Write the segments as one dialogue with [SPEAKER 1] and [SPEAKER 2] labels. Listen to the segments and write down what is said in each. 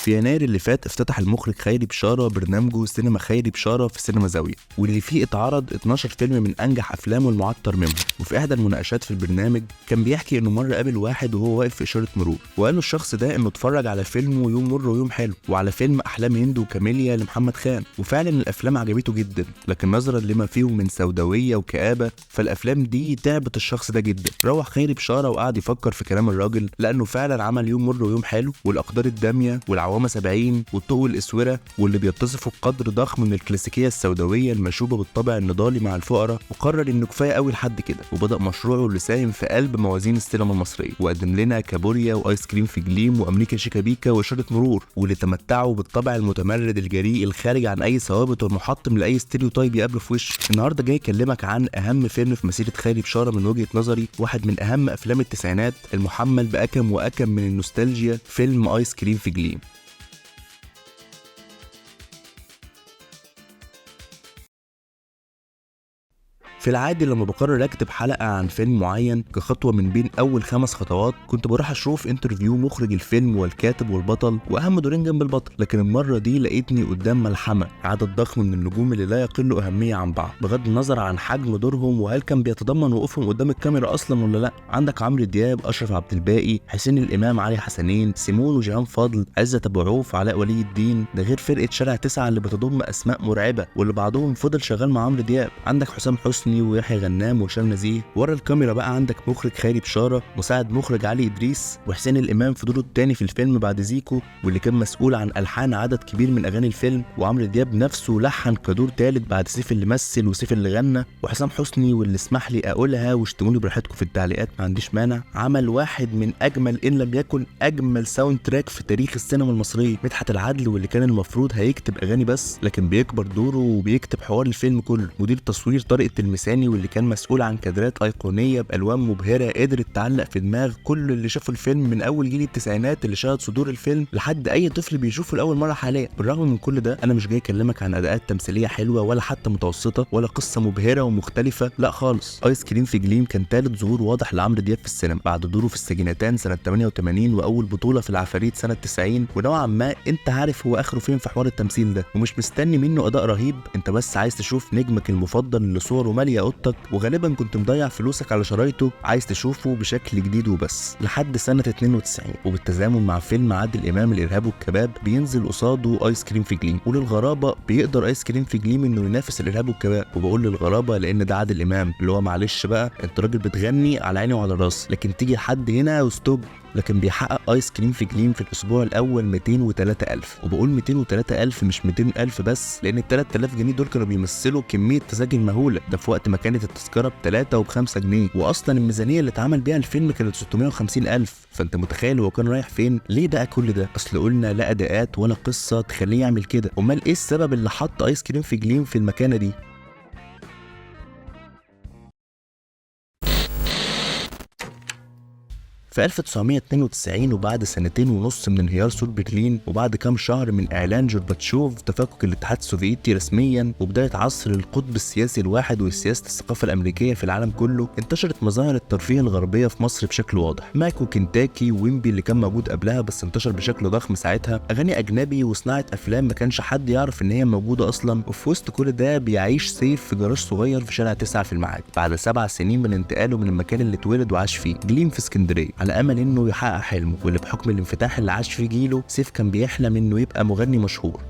[SPEAKER 1] في يناير اللي فات افتتح المخرج خيري بشارة برنامجه سينما خيري بشارة في سينما زاوية، واللي فيه اتعرض 12 فيلم من انجح افلامه المعطر منهم. وفي احدى المناقشات في البرنامج كان بيحكي انه مره قابل واحد وهو واقف في اشاره مرور، وقال له الشخص ده انه اتفرج على فيلم يوم مر ويوم حلو وعلى فيلم احلام هند وكاميليا لمحمد خان، وفعلا الافلام عجبته جدا، لكن نظرا لما فيهم من سوداويه وكآبه فالافلام دي تعبت الشخص ده جدا. روح خيري بشارة وقعد يفكر في كلام الراجل، لانه فعلا عمل يوم مر ويوم حلو والاقدار الداميه والعوامه 70 والطوق الاسوره، واللي بيتصفوا بقدر ضخم من الكلاسيكيه السوداويه المشوبه بالطابع النضالي مع الفقراء، وقرر انه كفايه قوي لحد كده، وبدا مشروعه اللي ساهم في قلب موازين السينما المصريه، وقدم لنا كابوريا وايس كريم في جليم وامريكا شيكابيكا واشاره مرور، واللي تمتعوا بالطبع المتمرد الجريء الخارج عن اي ثوابت والمحطم لاي ستيريوتايب يقابله في وشه. النهارده جاي اكلمك عن اهم فيلم في مسيره خيري بشارة من وجهه نظري، واحد من اهم افلام التسعينات المحمل باكم واكم من النوستالجيا، فيلم ايس كريم في جليم. في العادي لما بقرر اكتب حلقه عن فيلم معين كخطوه من بين اول 5 خطوات، كنت بروح اشوف انترفيو مخرج الفيلم والكاتب والبطل واهم دورين جنب البطل، لكن المره دي لقيتني قدام ملحمه عدد ضخم من النجوم اللي لا يقل اهميه عن بعض بغض النظر عن حجم دورهم وهل كان بيتضمن وقوفهم قدام الكاميرا اصلا ولا لا. عندك عمرو دياب، اشرف عبد الباقي، حسين الامام، علي حسنين، سيمون وجيهان فاضل، عزت ابو عوف، علاء ولي الدين، ده غير فرقه شارع 9 اللي بتضم اسماء مرعبه واللي بعضهم فضل شغال مع عمرو دياب. عندك حسام حسني ويحيى غنام وهشام نزيه. ورا الكاميرا بقى عندك مخرج خيري بشارة، مساعد مخرج علي ادريس، وحسين الامام في دوره الثاني في الفيلم بعد زيكو، واللي كان مسؤول عن الحان عدد كبير من اغاني الفيلم، وعمرو دياب نفسه لحن كدور ثالث بعد سيف اللي مثل وسيف اللي غنى، وحسام حسني واللي اسمح لي اقولها واشتموني براحتكم في التعليقات ما عنديش مانع، عمل واحد من اجمل ان لم يكن اجمل ساوند تراك في تاريخ السينما المصريه، مدحت العدل، واللي كان المفروض هيكتب اغاني بس لكن بيكبر دوره وبيكتب حوار الفيلم كله، مدير تصوير طارق التلمساني واللي كان مسؤول عن كادرات ايقونيه بالوان مبهره قدرت تعلق في دماغ كل اللي شافوا الفيلم من اول جيل التسعينات اللي شاهد صدور الفيلم لحد اي طفل بيشوفه لاول مره حاليا. بالرغم من كل ده انا مش جاي اكلمك عن اداءات تمثيليه حلوه ولا حتى متوسطه ولا قصه مبهره ومختلفه، لا خالص. ايس كريم في جليم كان ثالث ظهور واضح لعمرو دياب في السينما بعد دوره في السجينتان سنه 88 واول بطوله في العفاريت سنه 90، ونوعا ما انت عارف هو اخره فين في حوار التمثيل ده، ومش مستني منه اداء رهيب، انت بس عايز تشوف نجمك المفضل اللي صوره ماليه اوضتك وغالبا كنت مضيع فلوسك على شرايطه عايز تشوفه بشكل جديد وبس، لحد سنه 92 وبالتزامن مع فيلم عادل امام الارهاب والكباب بينزل قصاده ايس كريم في جليم. وللغرابه بيقدر ايس كريم في جليم انه ينافس الارهاب والكباب، وبقول للغرابه لان ده عادل امام اللي هو معلش بقى انت راجل بتغني على عيني وعلى راسي، لكن تيجي لحد هنا وستوب. لكن بيحقق ايس كريم في جليم في الاسبوع الاول 203,000، وبقول 203,000 مش 200,000 بس، لان ال 3000 جنيه دول كانوا بيمثلوا كميه تذاكر مهوله، ده في وقت ما كانت التذكره ب3 وب5 جنيه، واصلا الميزانيه اللي اتعمل بيها الفيلم كانت 650,000، فانت متخيل هو كان رايح فين؟ ليه بقى كل ده؟ اصل قلنا لا اداءات ولا قصه تخليه يعمل كده، امال ايه السبب اللي حط ايس كريم في جليم في المكانه دي؟ في 1992 وبعد 2.5 سنين من انهيار سور برلين وبعد كام شهر من اعلان جورباتشوف تفكك الاتحاد السوفيتي رسميا وبدايه عصر القطب السياسي الواحد وسياسه الثقافه الامريكيه في العالم كله، انتشرت مظاهر الترفيه الغربيه في مصر بشكل واضح، ماك وكنتاكي وويمبي اللي كان موجود قبلها بس انتشر بشكل ضخم ساعتها، اغاني اجنبي وصناعه افلام ما كانش حد يعرف ان هي موجوده اصلا، وفي وسط كل ده بيعيش سيف في جراج صغير في شارع 9 في المعادي بعد 7 سنين من انتقاله من المكان اللي اتولد وعاش فيه جليم في اسكندريه على امل انه يحقق حلمه، واللي بحكم الانفتاح اللي عاش فيه جيله سيف كان بيحلم انه يبقى مغني مشهور.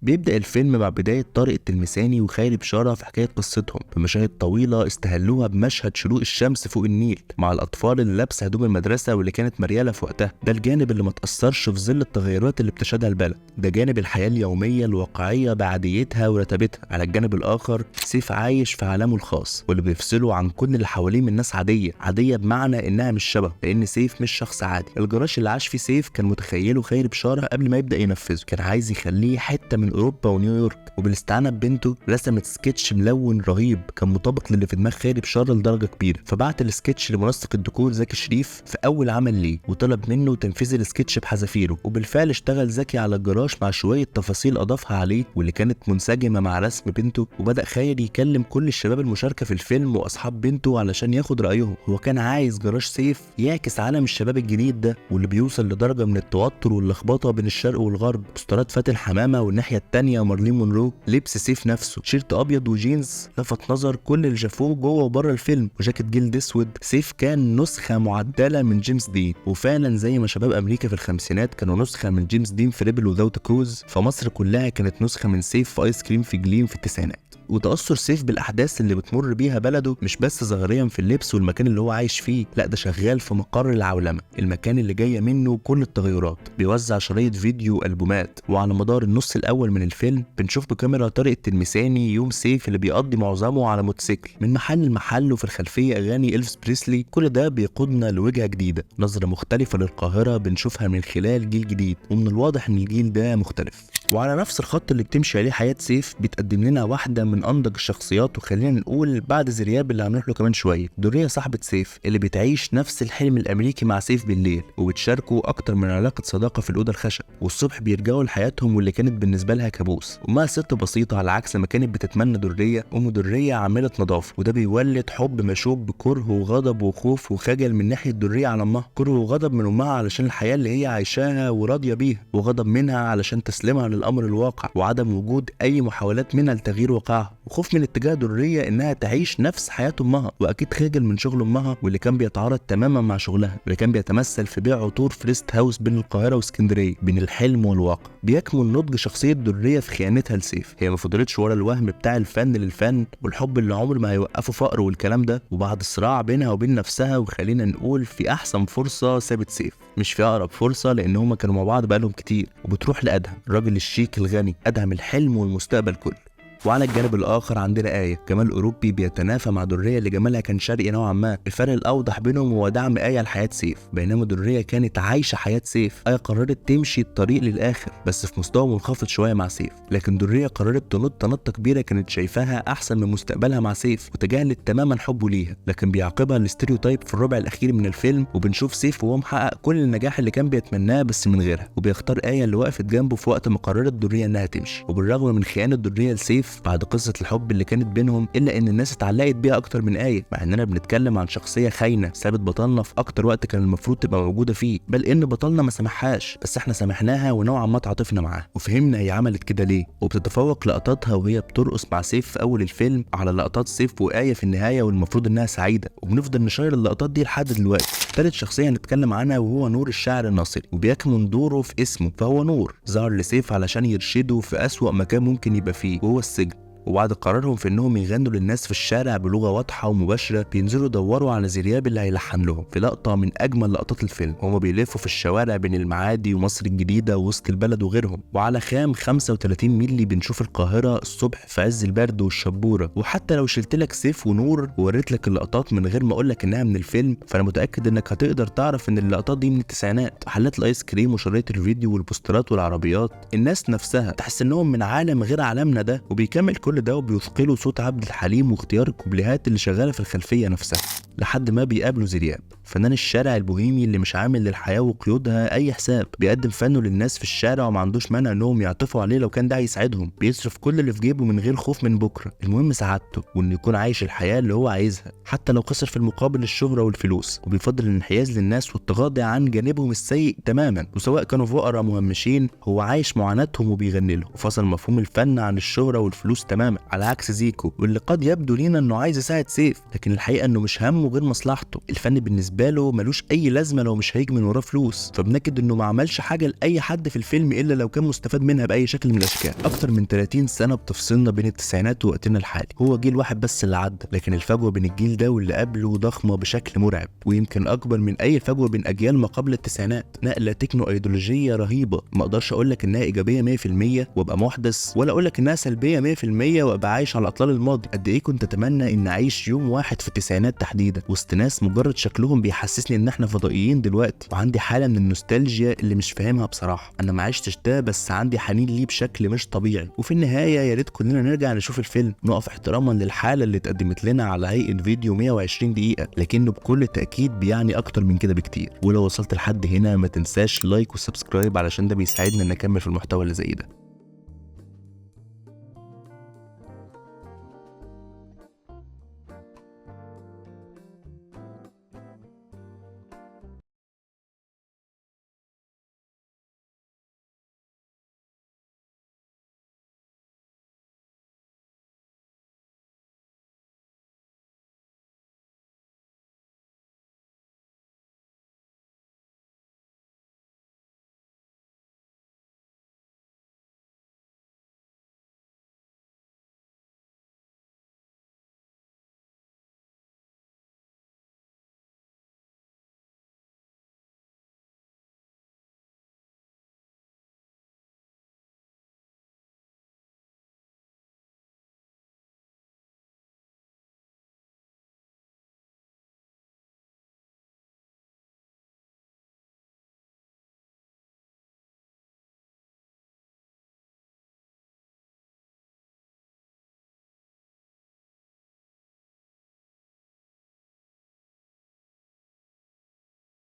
[SPEAKER 1] بيبدأ الفيلم مع بداية طارق التلمساني وخيري بشارة في حكاية قصتهم بمشاهد طويلة استهلوها بمشهد شروق الشمس فوق النيل مع الأطفال اللي لابسة هدوم المدرسة واللي كانت مريالة في وقتها، ده الجانب اللي ما تأثرش في ظل التغيرات اللي بتشهدها البلد، ده جانب الحياة اليومية الواقعية بعاديتها ورتابتها. على الجانب الآخر سيف عايش في عالمه الخاص واللي بيفصله عن كل اللي حواليه من ناس عادية بمعنى إنها مش شبه، لأن سيف مش شخص عادي. الجراج اللي عاش فيه سيف كان متخيله خيري بشارة قبل ما يبدأ ينفذه، كان عايز يخليه حتة من بين اوروبا ونيويورك، وبالاستعانه ببنته رسمت سكتش ملون رهيب كان مطابق للي في دماغ خالد بشار لدرجه كبيره، فبعت السكتش لمنسق الديكور زكي شريف في اول عمل ليه وطلب منه تنفيذ السكتش بحذافيره، وبالفعل اشتغل زكي على الجراج مع شويه تفاصيل اضافها عليه واللي كانت منسجمه مع رسم بنته. وبدا خالد يكلم كل الشباب المشاركه في الفيلم واصحاب بنته علشان ياخد رايهم. هو كان عايز جراج سيف يعكس عالم الشباب الجديد ده واللي بيوصل لدرجه من التوتر واللخبطه بين الشرق والغرب. بوسترات فاتن حمامه والناحيه الثانيه مارلين مونرو، لبس سيف نفسه تيشيرت ابيض وجينز لفت نظر كل اللي شافوه جوه وبره الفيلم، وجاكيت جلد اسود. سيف كان نسخه معدله من جيمس دين، وفعلا زي ما شباب امريكا في الخمسينات كانوا نسخه من جيمس دين في ريبل وذاوت كروز، فمصر كلها كانت نسخه من سيف في ايس كريم في جليم في التسعينات. وتأثر سيف بالأحداث اللي بتمر بيها بلده مش بس ظاهريا في اللبس والمكان اللي هو عايش فيه، لا ده شغال في مقر العولمة، المكان اللي جاية منه كل التغيرات. بيوزع شرايط فيديو وألبومات، وعلى مدار النص الأول من الفيلم بنشوف بكاميرا طارق التلمساني يوم سيف اللي بيقضي معظمه على موتوسيكل من محل لمحل، وفي الخلفية أغاني إلفيس بريسلي. كل ده بيقودنا لوجهة جديدة، نظرة مختلفة للقاهرة بنشوفها من خلال جيل جديد، ومن الواضح إن الجيل ده مختلف. وعلى نفس الخط اللي بتمشي عليه حياة سيف بتقدم لنا واحدة من أنضج الشخصيات، وخلينا نقول بعد زرياب اللي هنروح له كمان شوية، دورية صاحبة سيف اللي بتعيش نفس الحلم الأمريكي مع سيف بالليل، وبتشاركوا أكتر من علاقة صداقة في الأوضة الخشب، والصبح بيرجعوا لحياتهم واللي كانت بالنسبة لها كابوس. وما ست بسيطة على عكس ما كانت بتتمنى درية، درية عاملة نظافة، وده بيولد حب مشوب بكره وغضب وخوف وخجل من ناحية درية على أمها، كره وغضب من أمها علشان الحياة اللي هي عايشاها وراضية بيها، وغضب منها علشان تسليمها للأمر الواقع وعدم وجود أي محاولات منها لتغيير واقعها، وخوف من اتجاه درية إنها تعيش نفس حياة أمها، وأكيد خجل من شغل أمها واللي كان بيتعارض تماما مع شغلها، واللي كان بيتمثل في بيع عطور في ريست هاوس بين القاهرة واسكندرية، بين الحلم والواقع. بيكمن نضج شخصية درية في خيانتها لسيف، هي ما فضلتش ورا الوهم بتاع الفن للفن والحب اللي عمر ما هيوقفوا فقر والكلام ده، وبعد الصراع بينها وبين نفسها، وخلينا نقول في أحسن فرصة سابت سيف، مش في أقرب فرصة لأن هما كانوا مع بعض بقالهم كتير، وبتروح لأدهم الراجل الشيك الغني، أدهم الحلم والمستقبل كله. وعلى الجانب الاخر عندنا آية جمال اوروبي بيتنافى مع درية اللي جمالها كان شرقي نوعا ما، الفرق الاوضح بينهم هو دعم آية لحياة سيف، بينما درية كانت عايشه حياة سيف. آية قررت تمشي الطريق للاخر بس في مستوى منخفض شويه مع سيف، لكن درية قررت تنط نطه كبيره كانت شايفاها احسن من مستقبلها مع سيف، وتجاهلت تماما حبه ليها. لكن بيعقبها الاستيريوتايب في الربع الاخير من الفيلم، وبنشوف سيف وهو محقق كل النجاح اللي كان بيتمناه بس من غيرها، وبيختار آية اللي وقفت جنبه في وقت ما قررت درية انها تمشي. وبالرغم من خيانه درية لسيف بعد قصه الحب اللي كانت بينهم، الا ان الناس اتعلقت بيها اكتر من آية، مع اننا بنتكلم عن شخصيه خاينه سابت بطلنا في اكتر وقت كان المفروض تبقى موجوده فيه، بل ان بطلنا ما سامحهاش بس احنا سامحناها ونوعا ما تعاطفنا معاها وفهمنا هي عملت كده ليه. وبتتفوق لقطاتها وهي بترقص مع سيف في اول الفيلم على لقطات سيف وآية في النهايه، والمفروض انها سعيده، وبنفضل نشير اللقطات دي لحد دلوقتي. ثالث شخصيه هنتكلم عنها وهو نور الشاعر الناصري، وبيكمن دوره في اسمه، فهو نور ظهر لسيف علشان يرشده في اسوأ مكان ممكن يبقى فيه وهو السجن. وبعد قرارهم في انهم يغنوا للناس في الشارع بلغه واضحه ومباشره، بينزلوا يدوروا على زرياب اللي هيلحن لهم في لقطه من اجمل لقطات الفيلم، وهم بيلفوا في الشوارع بين المعادي ومصر الجديده ووسط البلد وغيرهم. وعلى خام 35 مللي بنشوف القاهره الصبح في عز البرد والشبوره. وحتى لو شلت لك سيف ونور ووريت لك اللقطات من غير ما اقول لك انها من الفيلم، فانا متاكد انك هتقدر تعرف ان اللقطات دي من التسعينات. محلات الايس كريم وشرايط الفيديو والبوسترات والعربيات، الناس نفسها تحس انهم من عالم غير عالمنا ده. وبيكمل كل ده وبيثقلوا صوت عبد الحليم واختيار الكوبليهات اللي شغاله في الخلفيه نفسها، لحد ما بيقابلوا زرياب فنان الشارع البوهيمي اللي مش عامل للحياه وقيودها اي حساب، بيقدم فنه للناس في الشارع وما عندوش مانع انهم يعطفوا عليه لو كان ده هيساعدهم، بيصرف كل اللي في جيبه من غير خوف من بكره، المهم سعادته وانه يكون عايش الحياه اللي هو عايزها حتى لو خسر في المقابل الشهره والفلوس. وبيفضل الانحياز للناس والتغاضي عن جانبهم السيء تماما، وسواء كانوا فقراء مهمشين هو عايش معاناتهم وبيغني لهم، وفصل مفهوم الفن عن الشهره والفلوس تماما، على عكس زيكو واللي قد يبدو لينا انه عايز يساعد سيف، لكن الحقيقه انه مش همه غير مصلحته. الفن بالنسبه له ملوش اي لازمه لو مش هيجي من وراه فلوس، فبنكد انه ما عملش حاجه لاي حد في الفيلم الا لو كان مستفاد منها باي شكل من الاشكال. اكتر من 30 سنه بتفصلنا بين التسعينات ووقتنا الحالي، هو جيل واحد بس اللي عدى، لكن الفجوه بين الجيل ده واللي قبله ضخمه بشكل مرعب، ويمكن اكبر من اي فجوه بين اجيال ما قبل التسعينات. نقله تكنو ايديولوجيه رهيبه، ما اقدرش اقول لك انها ايجابيه 100% وابقى محدث، ولا اقول لك انها سلبيه 100% وابقى عايش على اطلال الماضي. قد ايه كنت اتمنى ان اعيش يوم واحد في التسعينات تحديدا وسط ناس مجرد شكلهم بيحسسني ان احنا فضائيين دلوقتي، وعندي حاله من النوستالجيا اللي مش فاهمها بصراحه. انا ما عشتش ده بس عندي حنين ليه بشكل مش طبيعي. وفي النهايه يا ريت كلنا نرجع نشوف الفيلم، نقف احتراما للحاله اللي اتقدمت لنا على هيئه فيديو 120 دقيقه، لكنه بكل تاكيد بيعني اكتر من كده بكتير. ولو وصلت لحد هنا ما تنساش لايك وسبسكرايب علشان ده بيساعدنا ان نكمل في المحتوى اللي زي ده.